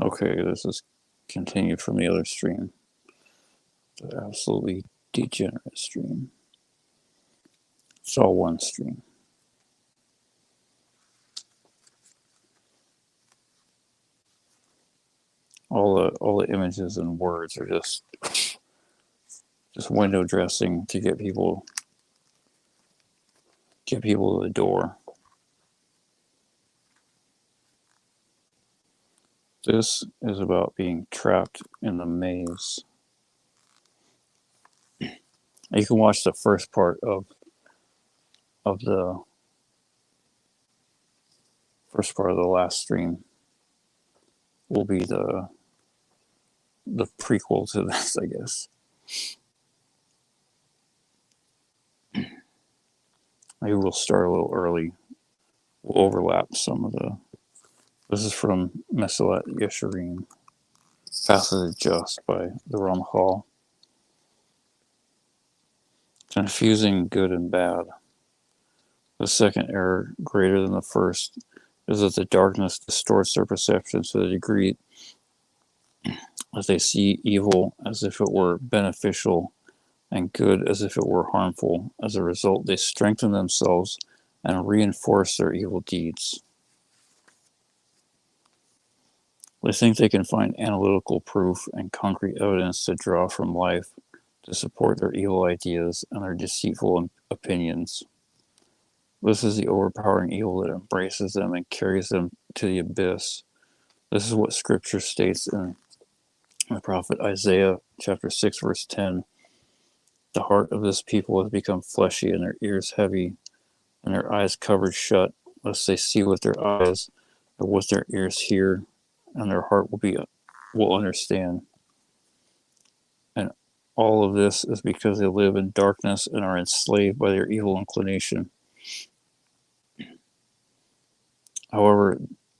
Okay, this is continued from the other stream. The absolutely degenerate stream. It's all one stream. All the images and words are just window dressing to get people to the door. This is about being trapped in the maze. You can watch the first part of the last stream. Will be the prequel to this, I guess. Maybe we'll start a little early. We'll overlap some of the. This is from Meselat Yesharim, Passage Just by the Ramchal. Confusing good and bad. The second error, greater than the first, is that the darkness distorts their perception to the degree that they see evil as if it were beneficial and good as if it were harmful. As a result, they strengthen themselves and reinforce their evil deeds. They think they can find analytical proof and concrete evidence to draw from life to support their evil ideas and their deceitful opinions. This is the overpowering evil that embraces them and carries them to the abyss. This is what Scripture states in the prophet Isaiah chapter 6 verse 10. The heart of this people has become fleshy and their ears heavy and their eyes covered shut, lest they see with their eyes or with their ears hear, and their heart will understand. And all of this is because they live in darkness and are enslaved by their evil inclination. However,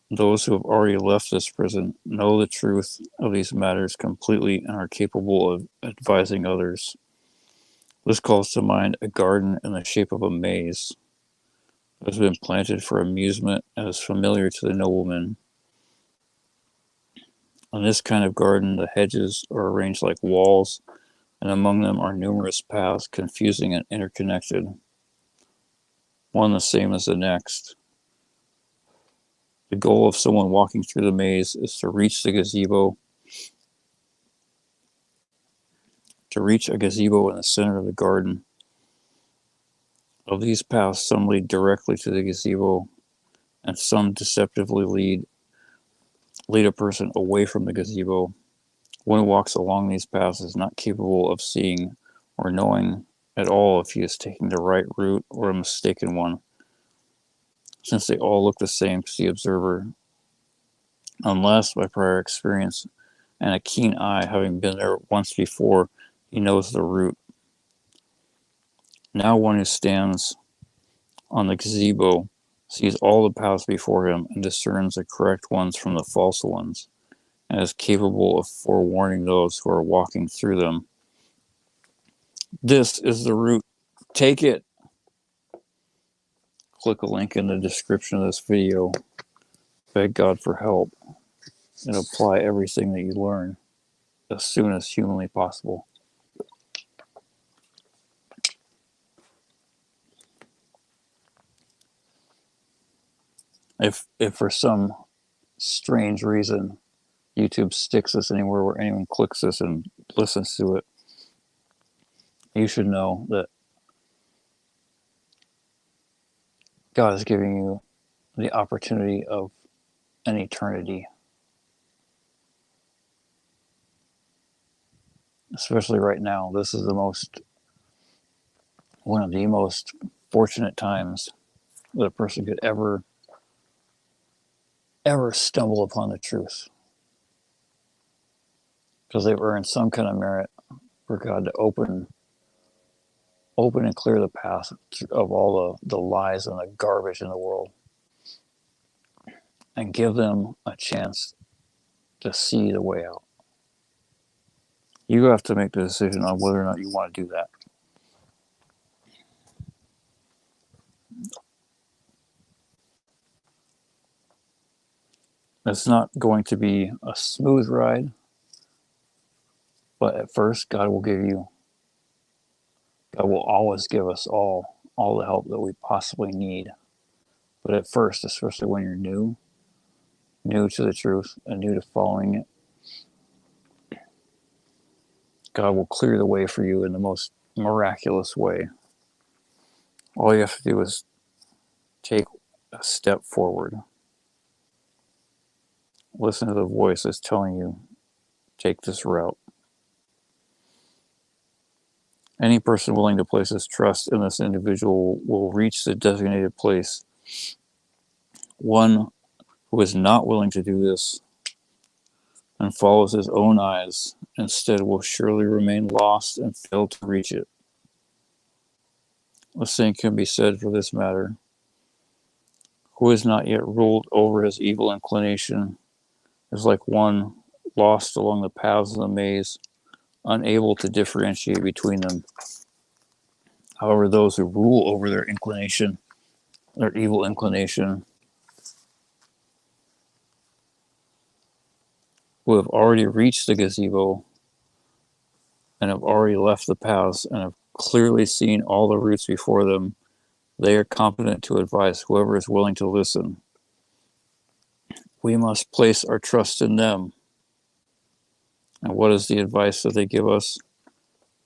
those who have already left this prison know the truth of these matters completely and are capable of advising others. This calls to mind a garden in the shape of a maze that has been planted for amusement and is familiar to the nobleman. In this kind of garden, the hedges are arranged like walls, and among them are numerous paths, confusing and interconnected, one the same as the next. The goal of someone walking through the maze is to reach the gazebo, a gazebo in the center of the garden. Of these paths, some lead directly to the gazebo, and some deceptively lead a person away from the gazebo. One who walks along these paths is not capable of seeing or knowing at all if he is taking the right route or a mistaken one, since they all look the same to the observer, unless by prior experience and a keen eye, having been there once before, he knows the route. Now one who stands on the gazebo sees all the paths before him and discerns the correct ones from the false ones, and is capable of forewarning those who are walking through them. This is the route. Take it. Click a link in the description of this video. Beg God for help and apply everything that you learn as soon as humanly possible. If for some strange reason YouTube sticks this anywhere where anyone clicks this and listens to it, you should know that God is giving you the opportunity of an eternity. Especially right now, this is one of the most fortunate times that a person could ever stumble upon the truth. Because they've earned some kind of merit for God to open and clear the path of all the lies and the garbage in the world, and give them a chance to see the way out. You have to make the decision on whether or not you want to do that. It's not going to be a smooth ride, but at first God will always give us all the help that we possibly need. But at first, especially when you're new to the truth and new to following it, God will clear the way for you in the most miraculous way. All you have to do is take a step forward. Listen to the voice that's telling you, take this route. Any person willing to place his trust in this individual will reach the designated place. One who is not willing to do this and follows his own eyes instead will surely remain lost and fail to reach it. The same can be said for this matter. Who has not yet ruled over his evil inclination is like one lost along the paths of the maze, unable to differentiate between them. However, those who rule over their inclination, their evil inclination, who have already reached the gazebo and have already left the paths and have clearly seen all the routes before them, they are competent to advise whoever is willing to listen. We must place our trust in them. And what is the advice that they give us?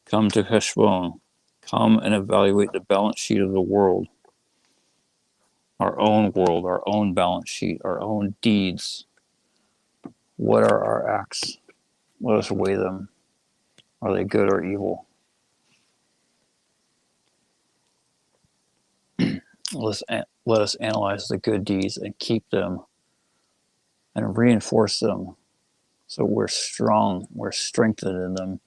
Come to Heshbon. Come and evaluate the balance sheet of the world. Our own balance sheet, our own deeds. What are our acts? Let us weigh them. Are they good or evil? Let us analyze the good deeds and keep them and reinforce them so we're strong, we're strengthened in them.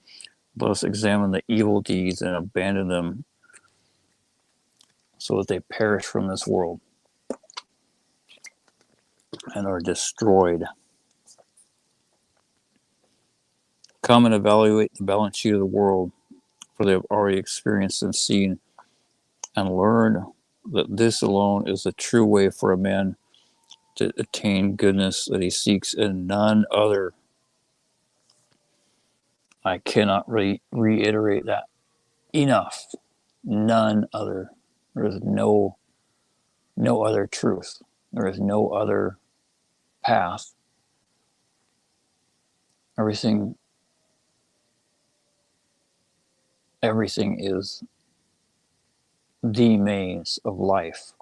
Let us examine the evil deeds and abandon them so that they perish from this world and are destroyed. Come and evaluate the balance sheet of the world, for they have already experienced and seen, and learn that this alone is the true way for a man to attain goodness that he seeks in none other. I cannot reiterate that enough. None other. There is no other truth. There is no other path. Everything is the maze of life,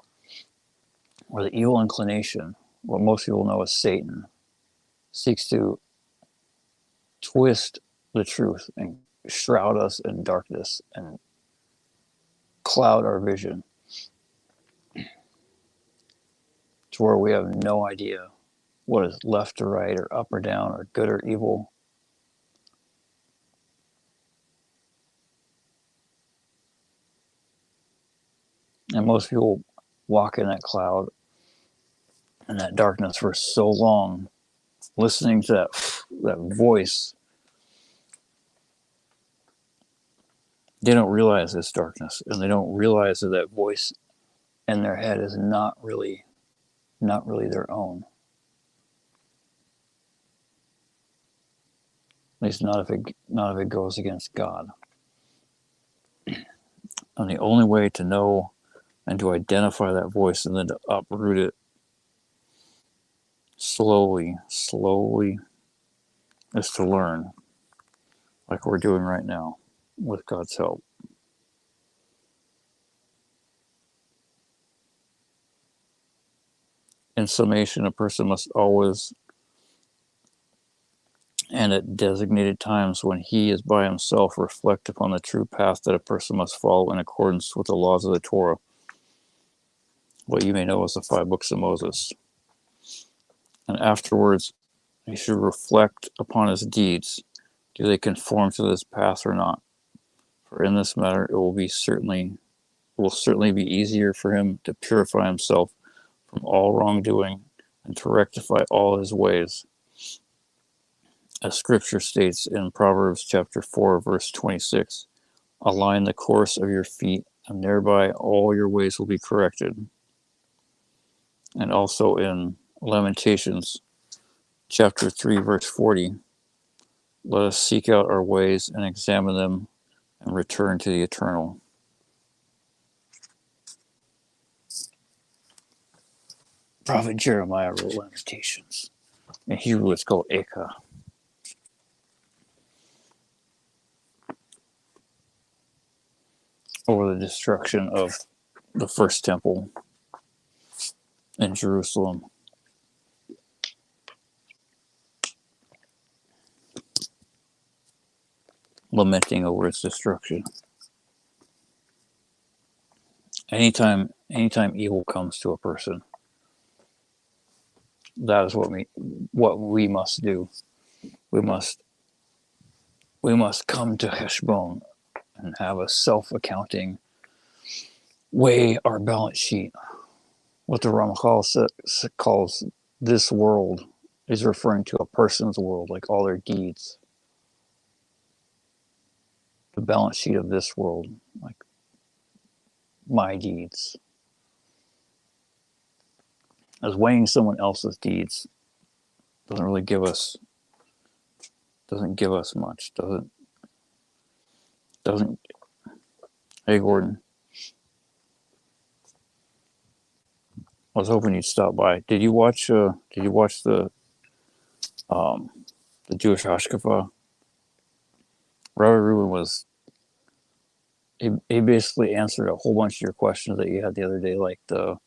where the evil inclination, what most people know as Satan, seeks to twist the truth and shroud us in darkness and cloud our vision to where we have no idea what is left or right or up or down or good or evil. And most people walk in that cloud and that darkness for so long, listening to that voice. They don't realize it's darkness, and they don't realize that that voice in their head is not really their own. At least not if it goes against God. And the only way to know and to identify that voice and then to uproot it slowly is to learn, like we're doing right now with God's help. In summation, a person must always, and at designated times when he is by himself, reflect upon the true path that a person must follow in accordance with the laws of the Torah, what you may know as the 5 books of Moses. And afterwards, he should reflect upon his deeds. Do they conform to this path or not? For in this matter, it will certainly be easier for him to purify himself from all wrongdoing and to rectify all his ways. As scripture states in Proverbs chapter 4, verse 26, align the course of your feet, and thereby all your ways will be corrected. And also in Lamentations chapter 3, verse 40. Let us seek out our ways and examine them and return to the eternal. Prophet Jeremiah wrote Lamentations. In Hebrew, it's called Eka. Over the destruction of the first temple in Jerusalem. Lamenting over its destruction. Anytime evil comes to a person, that is what we must do. We must come to Heshbon and have a self-accounting, weigh our balance sheet. What the Ramchal calls this world is referring to a person's world, like all their deeds. The balance sheet of this world, like my deeds. As weighing someone else's deeds doesn't really give us much. Doesn't. Hey Gordon, I was hoping you'd stop by. Did you watch the Jewish Hashkafa? Rabbi Reuben was. He basically answered a whole bunch of your questions that you had the other day, like the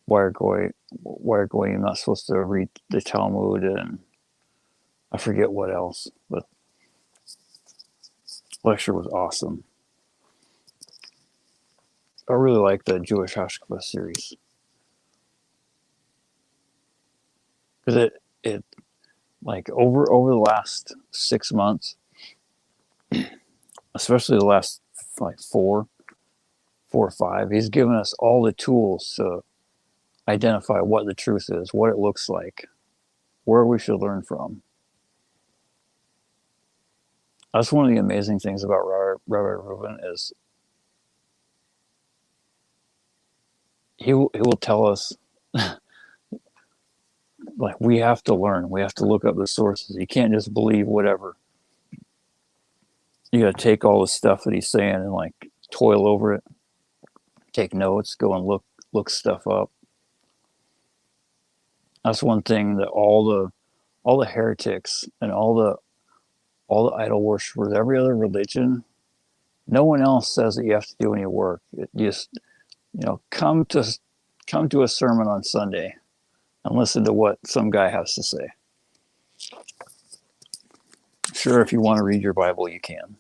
why are Goyim not supposed to read the Talmud, and I forget what else, but the lecture was awesome. I really like the Jewish Hashkafa series because it like over the last 6 months, especially the last like four or five, he's given us all the tools to identify what the truth is, what it looks like, where we should learn from. That's one of the amazing things about Rabbi Reuben is he will tell us like we have to learn, we have to look up the sources. You can't just believe whatever. You got to take all the stuff that he's saying and like toil over it, take notes, go and look stuff up. That's one thing that all the heretics and all the idol worshippers, every other religion, no one else says that you have to do any work. It just come to a sermon on Sunday and listen to what some guy has to say. Sure, if you want to read your Bible, you can.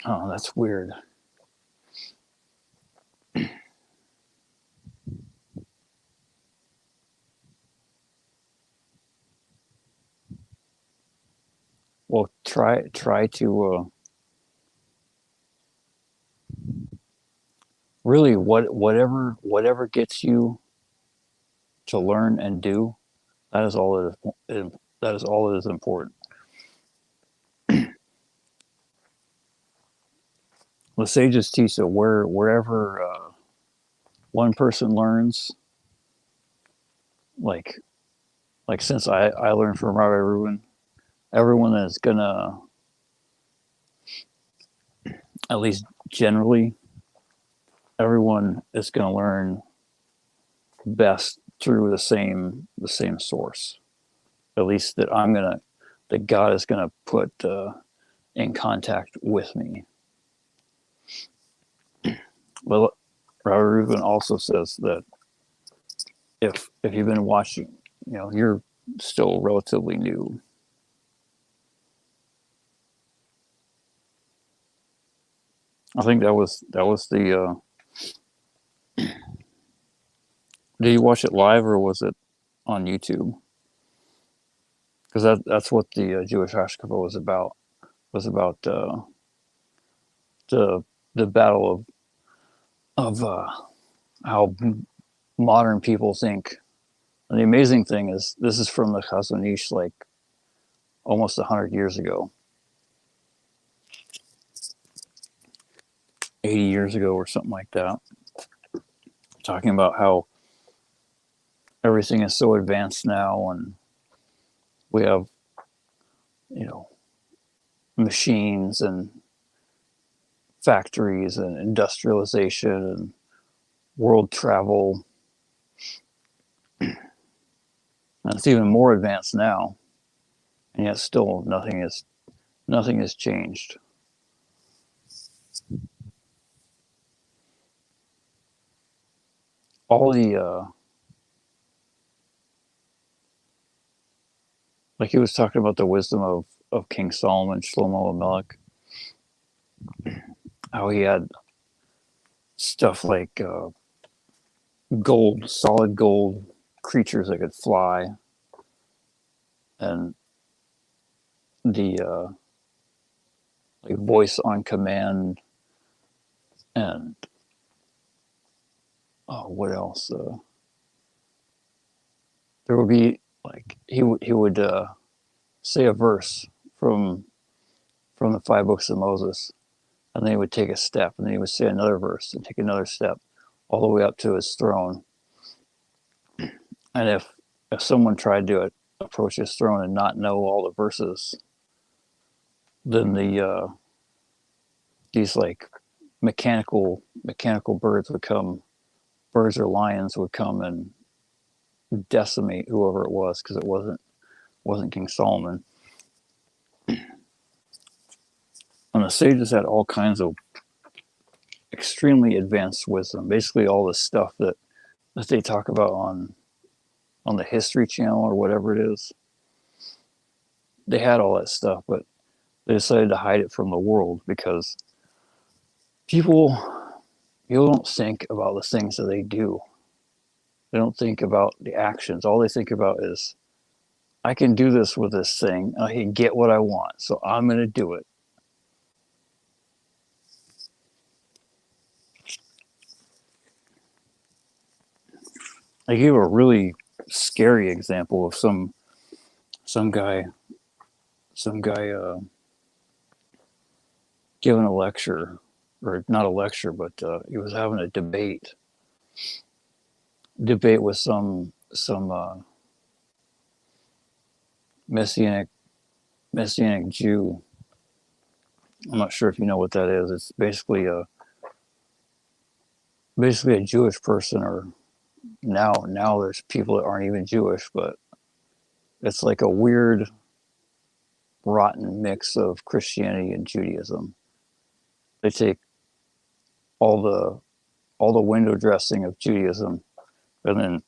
Oh, that's weird. Well, try to really whatever gets you to learn and do. That is all that is all that is important. The sages teach that wherever one person learns, like since I learned from Rabbi Reuben, everyone is gonna, at least generally, everyone is gonna learn best through the same source. At least that God is gonna put in contact with me. But Rabbi Reuben also says that if you've been watching, you're still relatively new. I think that was the. Did you watch it live or was it on YouTube? Because that's what the Jewish Hashkafa was about. Was about the battle of how modern people think. And the amazing thing is, this is from the Chazon Ish, like almost 100 years ago. 80 years ago or something like that, talking about how everything is so advanced now, and we have, you know, machines and factories and industrialization and world travel, and it's even more advanced now, and yet still nothing has changed. All the like he was talking about the wisdom of King Solomon, Shlomo Amelech, how he had stuff like gold, solid gold creatures that could fly, and the like voice on command, and oh, what else? There would be like he would say a verse from the five books of Moses, and then he would take a step, and then he would say another verse and take another step, all the way up to his throne. And if someone tried to approach his throne and not know all the verses, then these like mechanical birds would come, birds or lions would come and decimate whoever it was, because it wasn't King Solomon. And the sages had all kinds of extremely advanced wisdom. Basically, all the stuff that they talk about on the History Channel or whatever it is, they had all that stuff, but they decided to hide it from the world because people don't think about the things that they do. They don't think about the actions. All they think about is, I can do this with this thing, and I can get what I want, so I'm going to do it. I gave a really scary example of some guy giving a lecture, or not a lecture, but he was having a debate with some messianic Jew. I'm not sure if you know what that is. It's basically a Jewish person, or now there's people that aren't even Jewish, but it's like a weird, rotten mix of Christianity and Judaism. They take all the window dressing of Judaism and then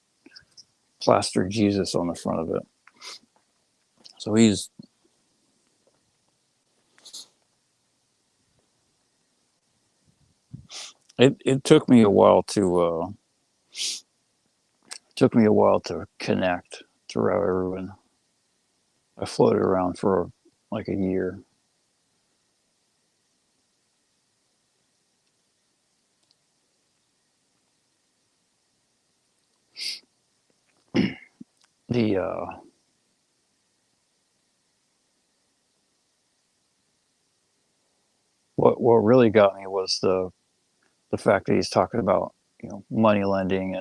plaster Jesus on the front of it. So it took me a while to connect to everyone. I floated around for like a year. The what really got me was the fact that he's talking about, money lending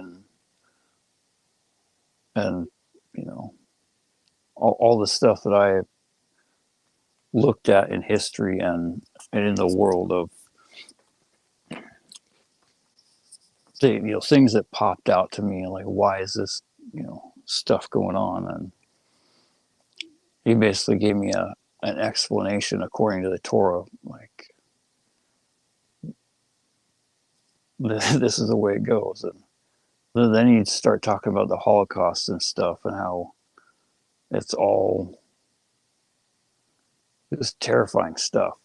and you know all the stuff that I looked at in history and in the world of things that popped out to me, like, why is this stuff going on? And he basically gave me an explanation according to the Torah, like, this is the way it goes. And then you start talking about the Holocaust and stuff, and how it's all this terrifying stuff.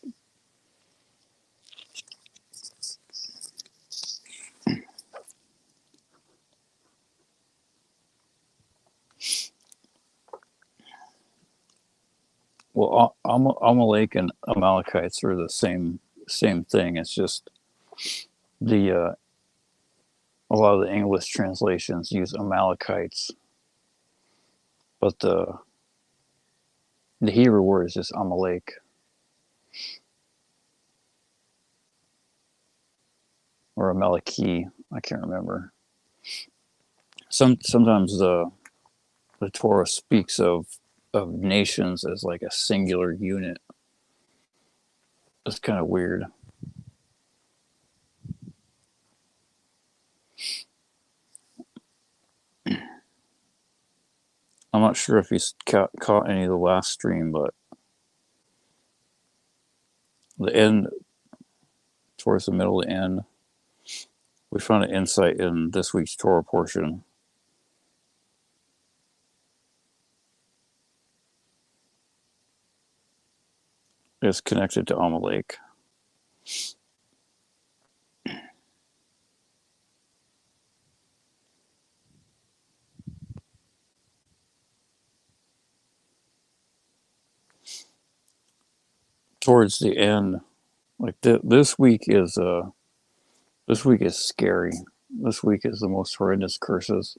Well, Amalek and Amalekites are the same thing. It's just the a lot of the English translations use Amalekites, but the Hebrew word is just Amalek. or a Maliki. I can't remember. Sometimes the Torah speaks of nations as like a singular unit. It's kind of weird. I'm not sure if he's caught any of the last stream, but the end, towards the middle of the end, we found an insight in this week's Torah portion. It's connected to Amalek. Towards the end, like this week is scary. This week is the most horrendous curses.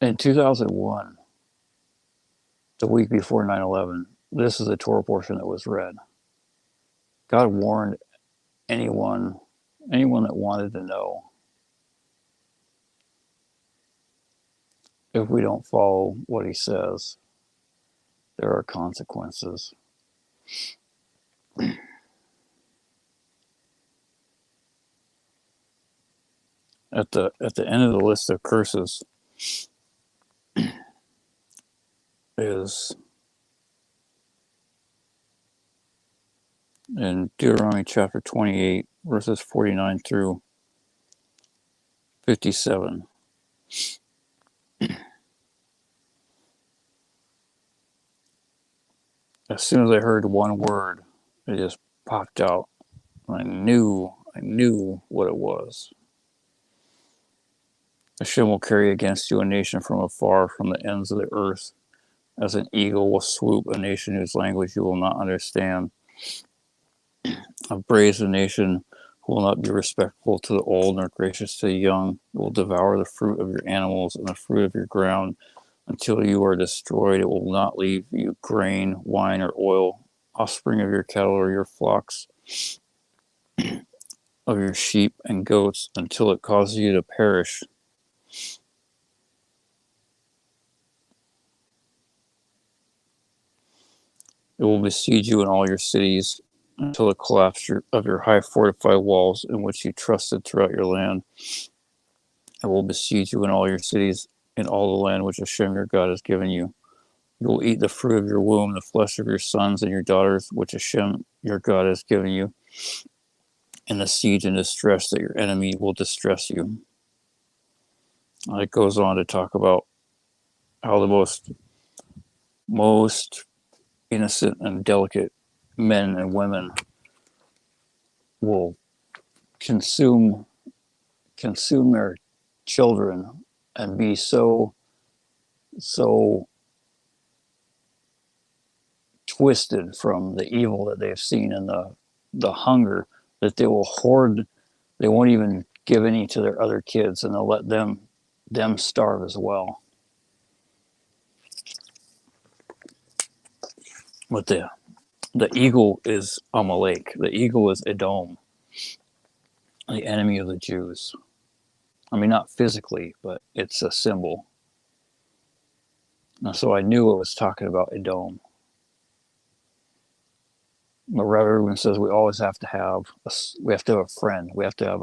In 2001, the week before 9/11, this is the Torah portion that was read. God warned anyone that wanted to know, if we don't follow what he says, there are consequences. At the end of the list of curses is in Deuteronomy chapter 28, verses 49 through 57. As soon as I heard one word, it just popped out. I knew what it was. Hashem will carry against you a nation from afar, from the ends of the earth, as an eagle will swoop a nation whose language you will not understand. A brazen nation who will not be respectful to the old nor gracious to the young. It will devour the fruit of your animals and the fruit of your ground until you are destroyed. It will not leave you grain, wine, or oil, offspring of your cattle or your flocks, of your sheep and goats, until it causes you to perish. It will besiege you in all your cities until the collapse of your high fortified walls in which you trusted throughout your land. It will besiege you in all your cities in all the land which Hashem your God has given you. You will eat the fruit of your womb, the flesh of your sons and your daughters, which Hashem your God has given you, and the siege and distress that your enemy will distress you. It goes on to talk about how the most innocent and delicate men and women will consume their children and be so twisted from the evil that they've seen and the hunger that they will hoard. They won't even give any to their other kids, and they'll let them starve as well. But the eagle is Amalek. The eagle is Edom, the enemy of the Jews. I mean, not physically, but it's a symbol. And so I knew it was talking about Edom. But everyone says we always have to have a friend. We have to have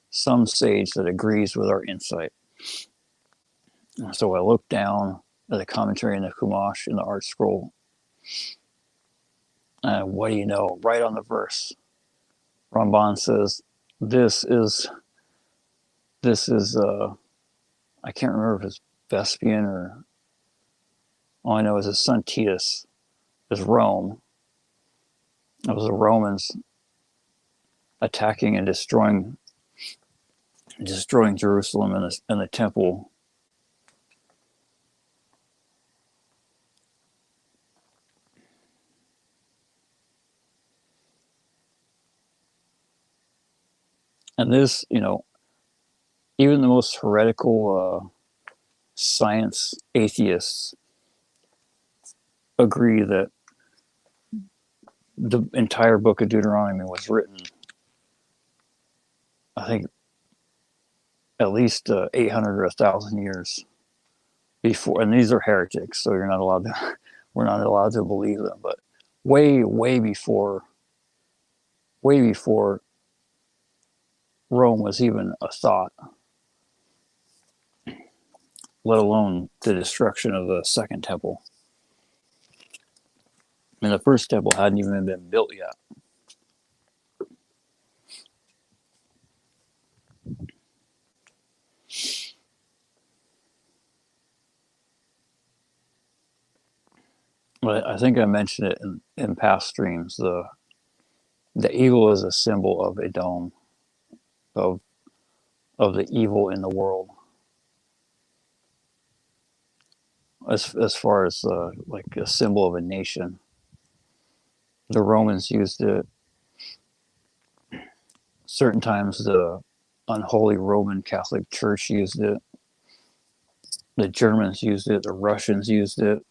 some sage that agrees with our insight. And so I looked down at the commentary in the Chumash in the Art Scroll, and what do you know? Right on the verse, Ramban says, "This is I can't remember if it's Vespian or all I know is his son Titus is Rome. It was the Romans attacking and destroying Jerusalem and the temple." And this, even the most heretical science atheists agree that the entire book of Deuteronomy was written, I think, at least 800 or 1,000 years before. And these are heretics, so you're not allowed to. We're not allowed to believe them. But way before Rome was even a thought, let alone the destruction of the Second Temple. I mean, the first temple hadn't even been built yet. But I think I mentioned it in past streams. The eagle is a symbol of Edom, of the evil in the world. As far as like a symbol of a nation, the Romans used it. Certain times, the unholy Roman Catholic Church used it. The Germans used it. The Russians used it.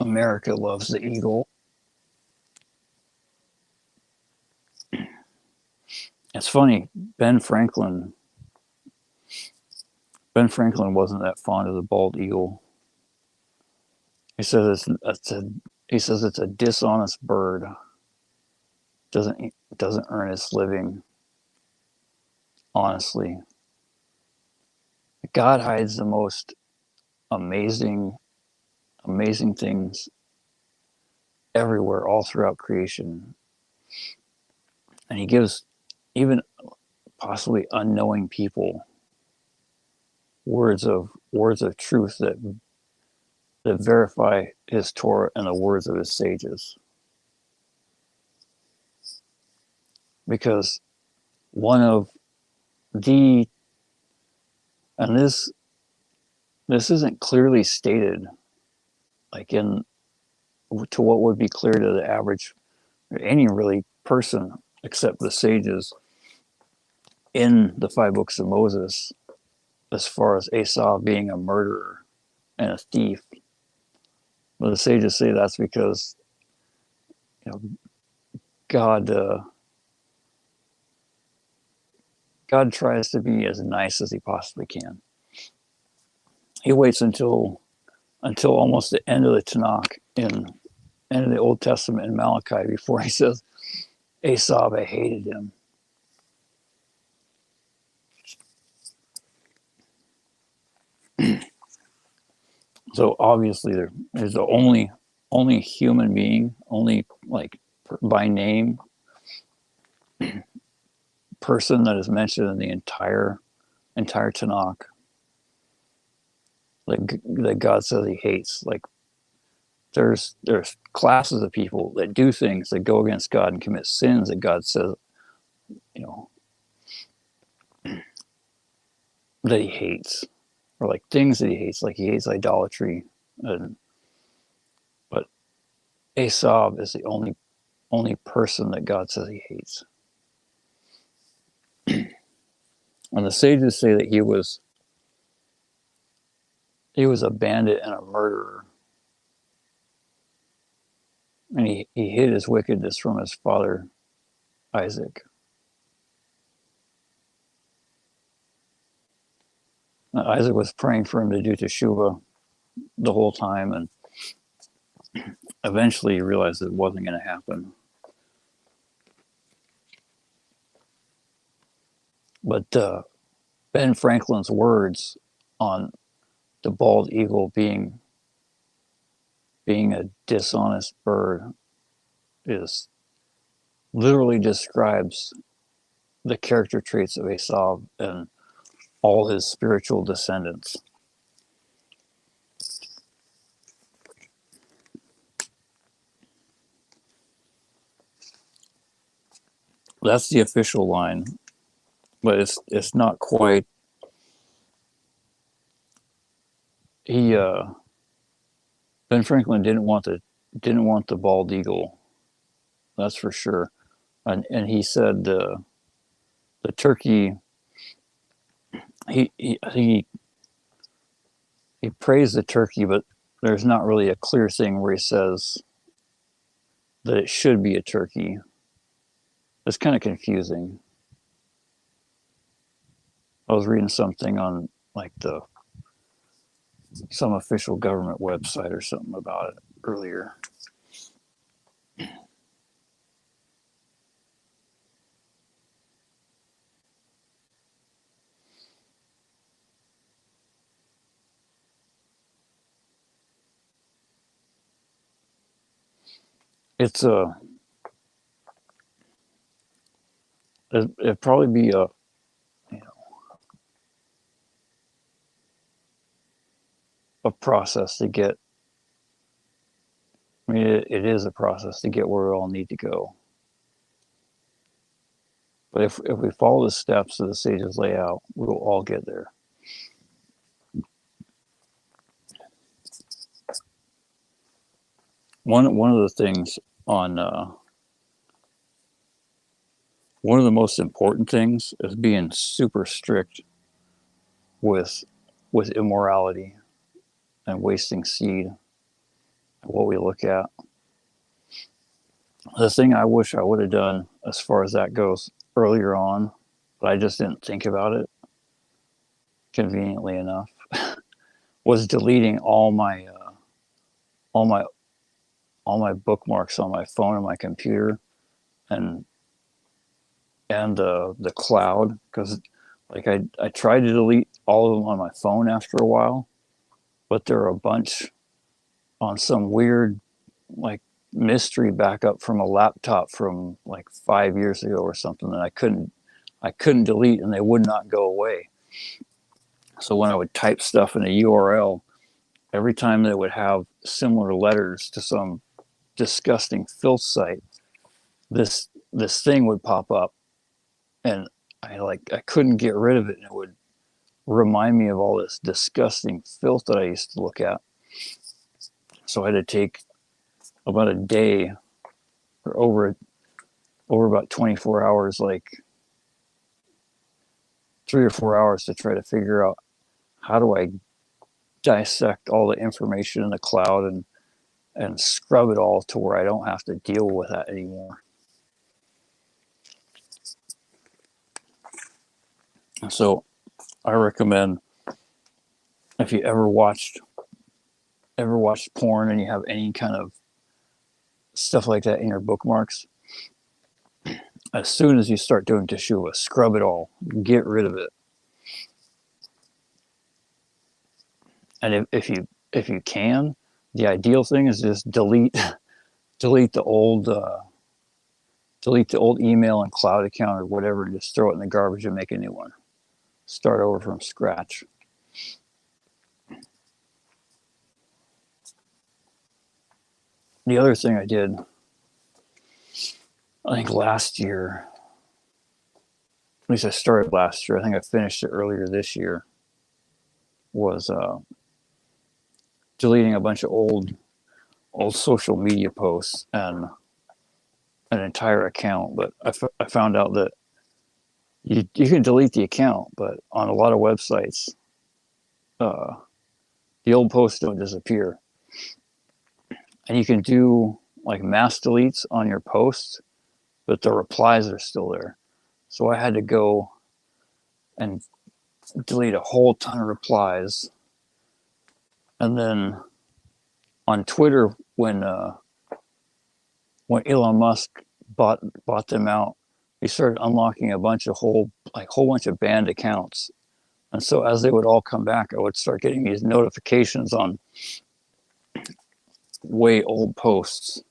America loves the eagle. It's funny, Ben Franklin wasn't that fond of the bald eagle. He says it's a dishonest bird. Doesn't earn its living honestly. God hides the most amazing things everywhere, all throughout creation, and He gives even possibly unknowing people words of truth that verify His Torah and the words of His sages. Because one of the, and this isn't clearly stated, like to what would be clear to the average, any really person except the sages, in the 5 books of Moses, as far as Esau being a murderer and a thief. But the sages say that's because, you know, God tries to be as nice as He possibly can. He waits until almost the end of the Tanakh, end of the Old Testament in Malachi, before He says, Esau, I hated him. So obviously there's the only human being, only like by name person that is mentioned in the entire Tanakh, like that God says He hates. Like there's classes of people that do things that go against God and commit sins that God says, you know, that He hates, or like things that He hates, like He hates idolatry. But Esau is the only person that God says He hates. And the sages say that he was a bandit and a murderer. And he hid his wickedness from his father, Isaac. Isaac was praying for him to do teshuvah the whole time, and eventually he realized it wasn't going to happen. But Ben Franklin's words on the bald eagle being a dishonest bird is literally describes the character traits of Esau and all his spiritual descendants. That's the official line, but it's not quite. Ben Franklin didn't want the bald eagle, that's for sure, and he said the turkey. I think he praised the turkey, but there's not really a clear thing where he says that it should be a turkey. It's kind of confusing. I was reading something on like some official government website or something about it earlier. It's it'd probably be a, you know, a process to get. I mean, it is a process to get where we all need to go. But if we follow the steps that the sages lay out, we will all get there. One of the things on one of the most important things is being super strict with immorality and wasting seed. What we look at. The thing I wish I would have done as far as that goes earlier on, but I just didn't think about it, conveniently enough, was deleting all my bookmarks on my phone and my computer, and the cloud, because like I tried to delete all of them on my phone after a while, but there are a bunch on some weird like mystery backup from a laptop from like 5 years ago or something that I couldn't delete, and they would not go away. So when I would type stuff in a URL, every time they would have similar letters to some disgusting filth site, this thing would pop up, and I couldn't get rid of it, and it would remind me of all this disgusting filth that I used to look at. So I had to take about a day or over about 24 hours, like 3 or 4 hours, to try to figure out how do I dissect all the information in the cloud and scrub it all to where I don't have to deal with that anymore. So I recommend, if you ever watched porn and you have any kind of stuff like that in your bookmarks, as soon as you start doing teshuva, scrub it all, get rid of it. And if you can, the ideal thing is just delete the old email and cloud account or whatever, and just throw it in the garbage and make a new one. Start over from scratch. The other thing I did, I think last year, at least I started last year, I think I finished it earlier this year, was deleting a bunch of old social media posts and an entire account. But I found out that you can delete the account, but on a lot of websites, the old posts don't disappear. And you can do like mass deletes on your posts, but the replies are still there. So I had to go and delete a whole ton of replies. And then on Twitter, when Elon Musk bought them out, he started unlocking a whole bunch of banned accounts. And so as they would all come back, I would start getting these notifications on way old posts.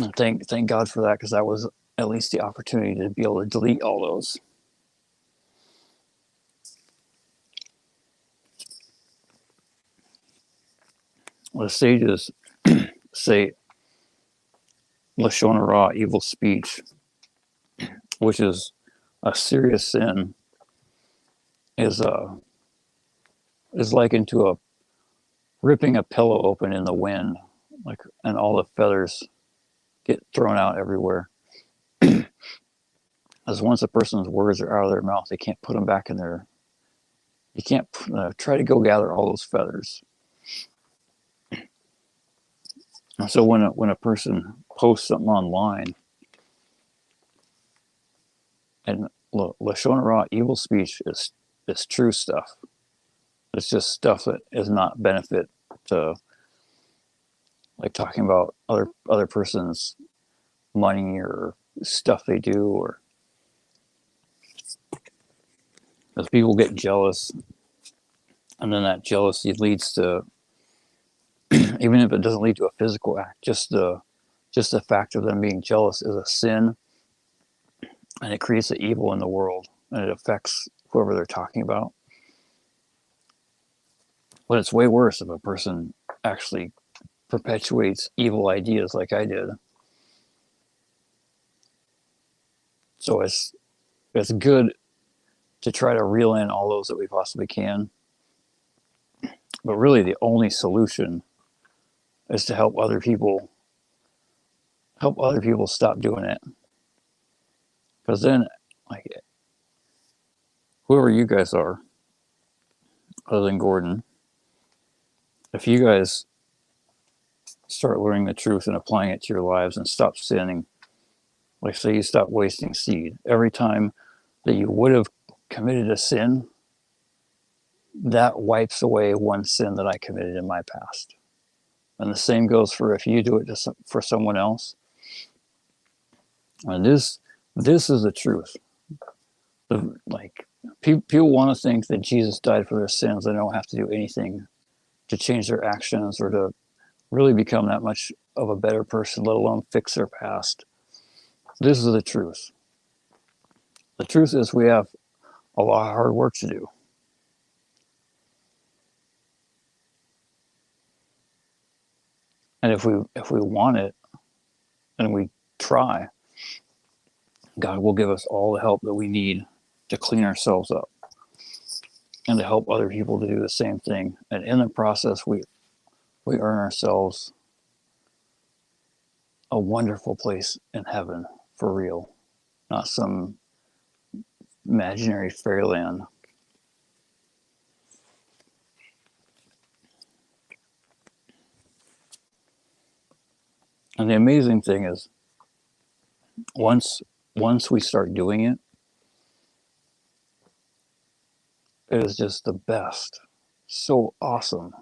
And thank God for that, because that was at least the opportunity to be able to delete all those. The sages say Lashon Hara, evil speech, which is a serious sin, is likened to ripping a pillow open in the wind, like, and all the feathers get thrown out everywhere. As once a person's words are out of their mouth, they can't put them back in their You can't try to go gather all those feathers. And so when a person posts something online, and Lashon Hara, evil speech, is true stuff. It's just stuff that is not benefit to, like talking about other person's money or stuff they do, or as people get jealous, and then that jealousy leads to, even if it doesn't lead to a physical act, just the fact of them being jealous is a sin, and it creates the evil in the world, and it affects whoever they're talking about. But it's way worse if a person actually perpetuates evil ideas like I did. So it's good to try to reel in all those that we possibly can. But really the only solution is to help other people stop doing it. Because then, like, whoever you guys are, other than Gordon, if you guys start learning the truth and applying it to your lives and stop sinning, like say you stop wasting seed, every time that you would have committed a sin, that wipes away one sin that I committed in my past. And the same goes for if you do it for someone else. And this is the truth. Like, people want to think that Jesus died for their sins. They don't have to do anything to change their actions or to really become that much of a better person, let alone fix their past. This is the truth. The truth is we have a lot of hard work to do. And if we want it and we try, God will give us all the help that we need to clean ourselves up and to help other people to do the same thing. And in the process, we earn ourselves a wonderful place in heaven for real, not some imaginary fairyland. And the amazing thing is, once we start doing it, it is just the best. So awesome.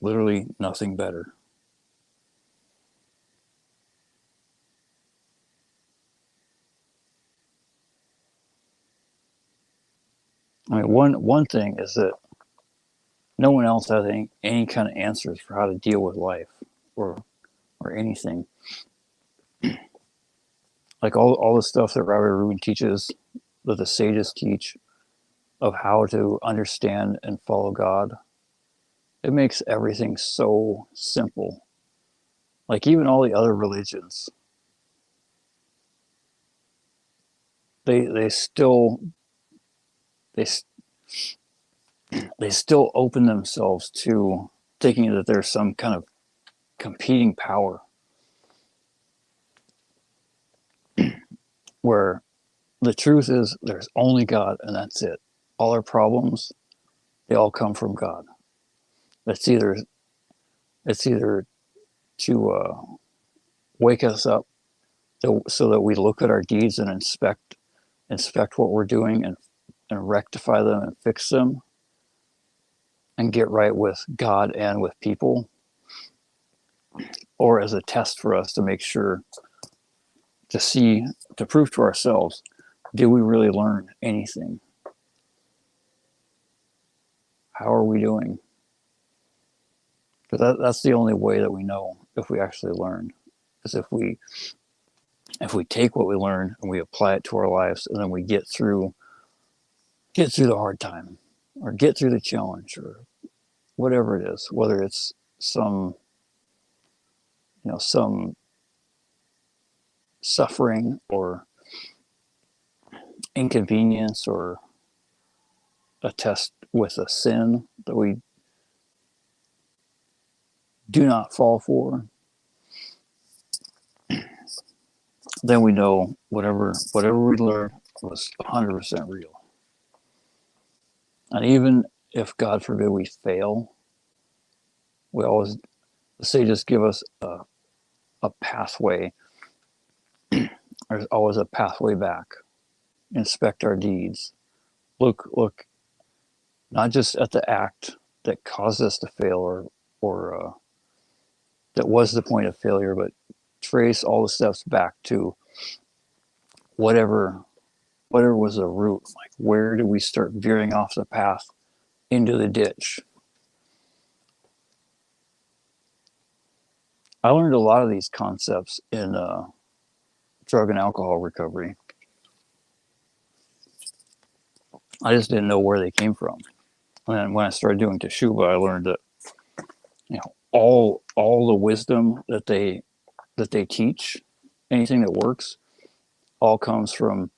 Literally nothing better. I mean, one thing is that no one else has any kind of answers for how to deal with life or anything. Like all the stuff that Rabbi Rubin teaches, that the sages teach, of how to understand and follow God, it makes everything so simple. Like even all the other religions, they still open themselves to thinking that there's some kind of competing power, where the truth is there's only God and that's it. All our problems, they all come from God. It's either to wake us up so that we look at our deeds and inspect what we're doing and rectify them and fix them and get right with God and with people, or as a test for us to make sure to prove to ourselves, did we really learn anything? How are we doing? Because that's the only way that we know if we actually learn, is if we take what we learn and we apply it to our lives, and then we get through the hard time or get through the challenge or whatever it is, whether it's some suffering or inconvenience or a test with a sin that we do not fall for, then we know whatever we learn was 100% real. And even if, God forbid, we fail, we always, the sages give us a pathway. There's always a pathway back. Inspect our deeds. Look, not just at the act that caused us to fail or that was the point of failure, but trace all the steps back to whatever was the root. Like, where did we start veering off the path into the ditch? I learned a lot of these concepts in drug and alcohol recovery. I just didn't know where they came from. And when I started doing teshuva, I learned that, you know, all the wisdom that they teach, anything that works, all comes from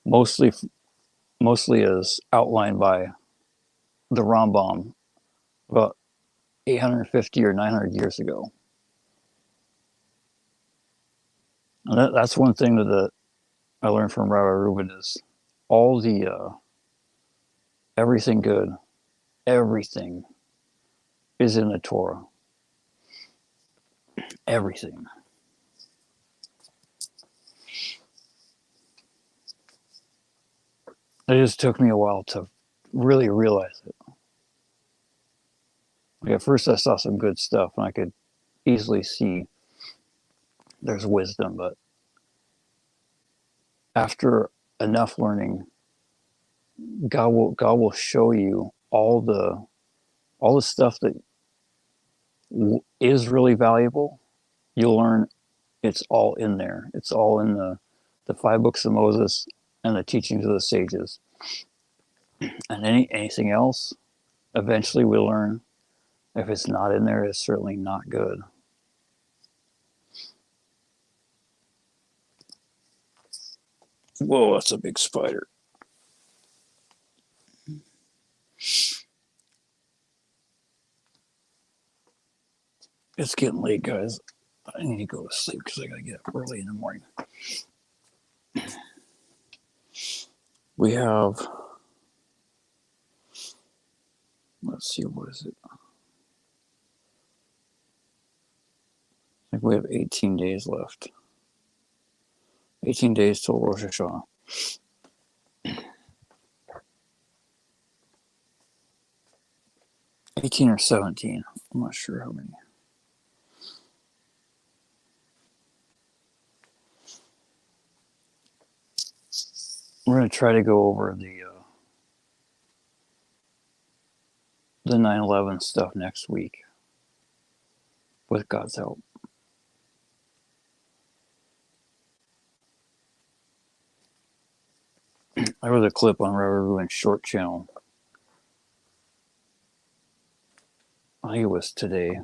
mostly as outlined by the Rambam about 850 or 900 years ago. And that's one thing that I learned from Rabbi Rubin is all the everything good, everything is in the Torah. Everything. It just took me a while to really realize it. Like, at first I saw some good stuff and I could easily see there's wisdom, but after enough learning, God will show you all the stuff that is really valuable. You'll learn it's all in there. It's all in the 5 books of Moses and the teachings of the sages. And anything else, eventually we'll learn, if it's not in there, it's certainly not good. Whoa, that's a big spider. It's getting late, guys. I need to go to sleep because I got to get up early in the morning. We have, let's see, what is it? I think we have 18 days left. 18 days till Rosh Hashanah. 18 or 17. I'm not sure how many. We're going to try to go over the 9/11 stuff next week with God's help. I wrote a clip on Rabbi Ruin's short channel. I think it was today,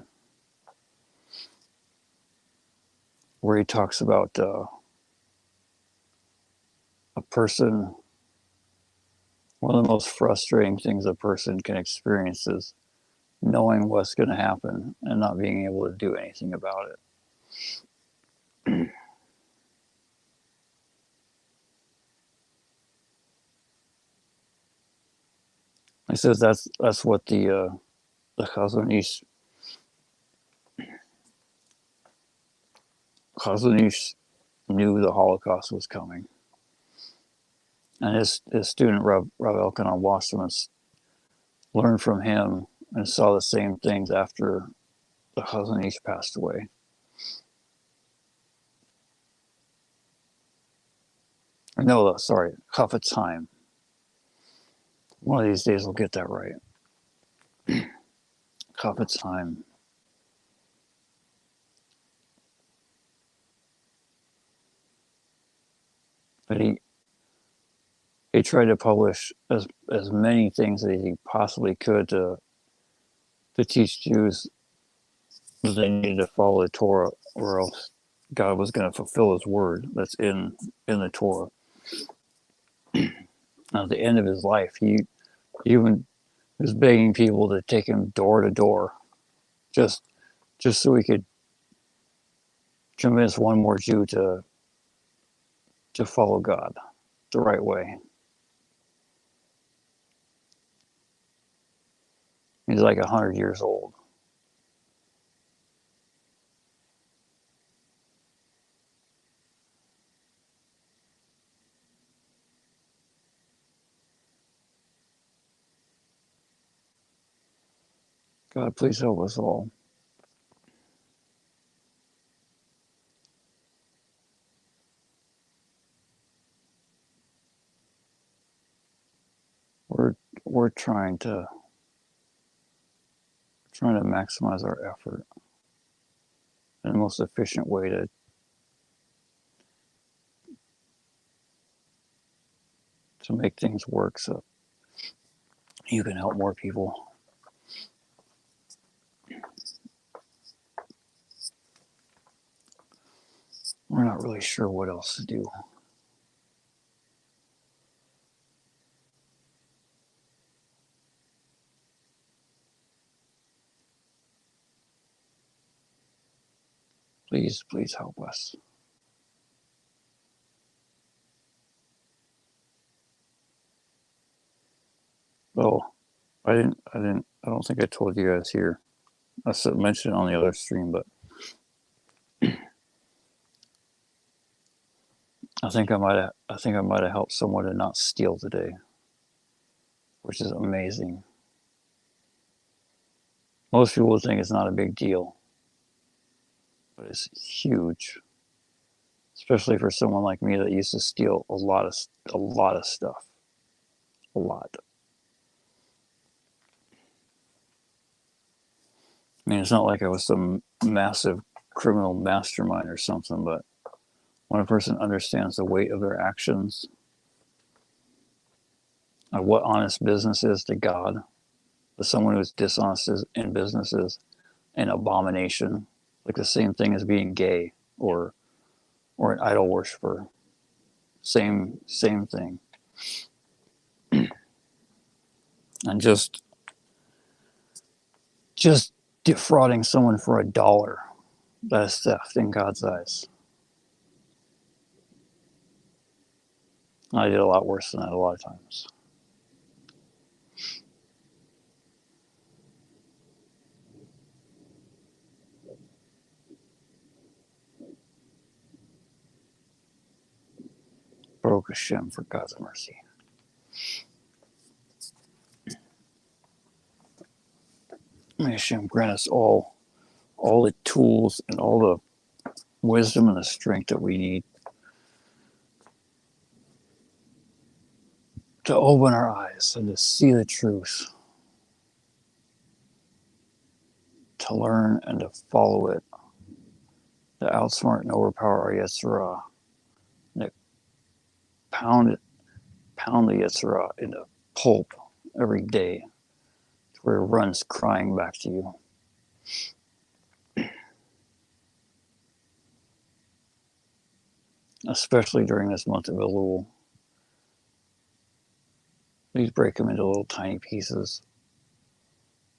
where he talks about a person. One of the most frustrating things a person can experience is knowing what's going to happen and not being able to do anything about it. He says that's what the Chazon Ish knew the Holocaust was coming, and his student Rav Elkanan watched him and learned from him and saw the same things after the Chazon Ish passed away. No, sorry, Feldheim. One of these days we'll get that right. Feldheim. But he tried to publish as many things as he possibly could to teach Jews that they needed to follow the Torah, or else God was going to fulfill his word that's in the Torah. At the end of his life, he even was begging people to take him door to door, just so he could convince one more Jew to to follow God the right way. He's like 100 years old. God, please help us all. We're trying to maximize our effort in the most efficient way to make things work so you can help more people. We're not really sure what else to do. Please, please help us. Oh, I don't think I told you guys here. I mentioned it on the other stream, but I think I might have helped someone to not steal today, which is amazing. Most people would think it's not a big deal, but it's huge, especially for someone like me that used to steal a lot of stuff, a lot. I mean, it's not like I was some massive criminal mastermind or something, but when a person understands the weight of their actions and what honest business is to God, to someone who's dishonest in business is an abomination, like the same thing as being gay or an idol worshiper. Same thing. And just defrauding someone for $1, that is theft in God's eyes. I did a lot worse than that a lot of times. Baruch Hashem for God's mercy. May Hashem grant us all the tools and all the wisdom and the strength that we need to open our eyes and to see the truth, to learn and to follow it, to outsmart and overpower our Yetzirah, and to pound the Yetzirah into pulp every day, to where it runs crying back to you. Especially during this month of Elul. Please break them into little tiny pieces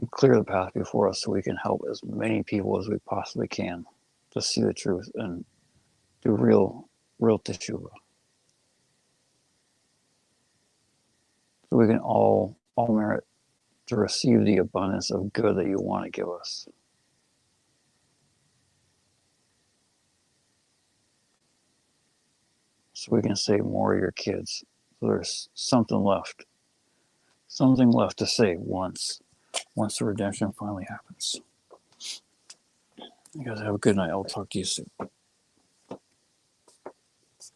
and clear the path before us so we can help as many people as we possibly can to see the truth and do real teshuvah. So we can all merit to receive the abundance of good that you want to give us. So we can save more of your kids. So there's something left to say once the redemption finally happens. You guys have a good night. I'll talk to you soon.